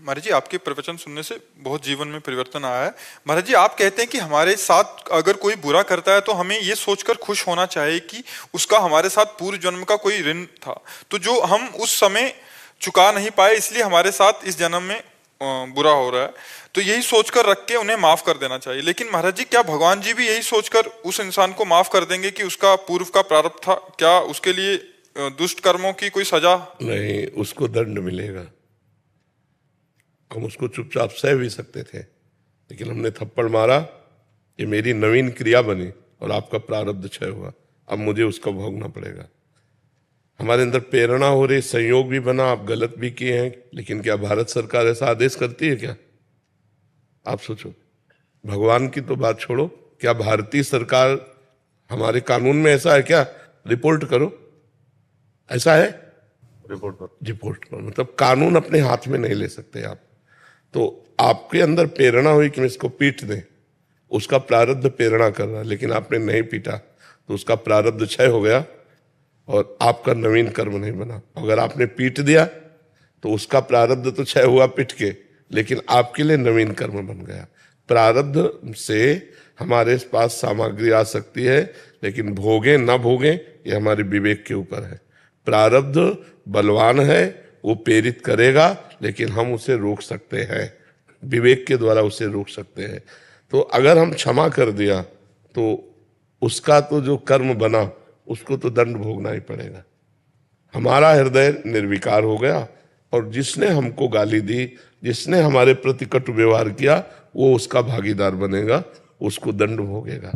महाराज जी, आपके प्रवचन सुनने से बहुत जीवन में परिवर्तन आया है। महाराज जी, आप कहते हैं कि हमारे साथ अगर कोई बुरा करता है तो हमें ये सोचकर खुश होना चाहिए कि उसका हमारे साथ पूर्व जन्म का कोई ऋण था, तो जो हम उस समय चुका नहीं पाए इसलिए हमारे साथ इस जन्म में बुरा हो रहा है, तो यही सोचकर रख के उन्हें माफ कर देना चाहिए। लेकिन महाराज जी, क्या भगवान जी भी यही सोचकर उस इंसान को माफ कर देंगे कि उसका पूर्व का प्रारब्ध था? क्या उसके लिए दुष्ट कर्मों की कोई सजा? नहीं, उसको दंड मिलेगा। हम उसको चुपचाप सह भी सकते थे, लेकिन हमने थप्पड़ मारा, ये मेरी नवीन क्रिया बनी और आपका प्रारब्ध क्षय हुआ, अब मुझे उसका भोगना पड़ेगा। हमारे अंदर प्रेरणा हो रही, संयोग भी बना, आप गलत भी किए हैं, लेकिन क्या भारत सरकार ऐसा आदेश करती है क्या? आप सोचो, भगवान की तो बात छोड़ो, क्या भारतीय सरकार, हमारे कानून में ऐसा है क्या? रिपोर्ट करो, ऐसा है? रिपोर्ट करो, मतलब कानून अपने हाथ में नहीं ले सकते आप। तो आपके अंदर प्रेरणा हुई कि मैं इसको पीट दें, उसका प्रारब्ध प्रेरणा कर रहा है, लेकिन आपने नहीं पीटा तो उसका प्रारब्ध क्षय हो गया और आपका नवीन कर्म नहीं बना। अगर आपने पीट दिया तो उसका प्रारब्ध तो क्षय हुआ पीट के, लेकिन आपके लिए नवीन कर्म बन गया। प्रारब्ध से हमारे पास सामग्री आ सकती है, लेकिन भोगे ना भोगे ये हमारे विवेक के ऊपर है। प्रारब्ध बलवान है, वो प्रेरित करेगा, लेकिन हम उसे रोक सकते हैं, विवेक के द्वारा उसे रोक सकते हैं। तो अगर हम क्षमा कर दिया तो उसका तो जो कर्म बना उसको तो दंड भोगना ही पड़ेगा। हमारा हृदय निर्विकार हो गया और जिसने हमको गाली दी, जिसने हमारे प्रति कटु व्यवहार किया, वो उसका भागीदार बनेगा, उसको दंड भोगेगा।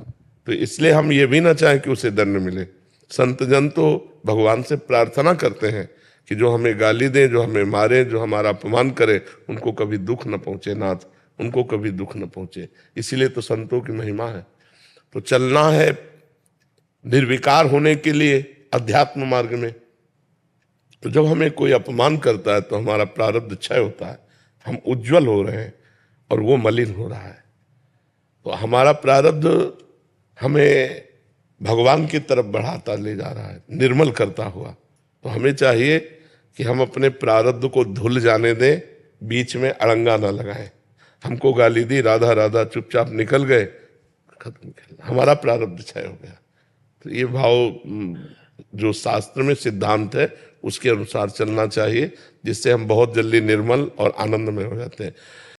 तो इसलिए हम ये भी ना चाहें कि उसे दंड मिले। संत जन तो भगवान से प्रार्थना करते हैं कि जो हमें गाली दें, जो हमें मारे, जो हमारा अपमान करे, उनको कभी दुख न पहुंचे नाथ, उनको कभी दुख न पहुंचे। इसीलिए तो संतों की महिमा है। तो चलना है निर्विकार होने के लिए अध्यात्म मार्ग में। तो जब हमें कोई अपमान करता है तो हमारा प्रारब्ध क्षय होता है, हम उज्जवल हो रहे हैं और वो मलिन हो रहा है। तो हमारा प्रारब्ध हमें भगवान की तरफ बढ़ाता ले जा रहा है, निर्मल करता हुआ। तो हमें चाहिए कि हम अपने प्रारब्ध को धुल जाने दें, बीच में अड़ंगा ना लगाएं। हमको गाली दी, राधा राधा, चुपचाप निकल गए, खत्म, हमारा प्रारब्ध क्षय हो गया। तो ये भाव जो शास्त्र में सिद्धांत है उसके अनुसार चलना चाहिए, जिससे हम बहुत जल्दी निर्मल और आनंदमय हो जाते हैं।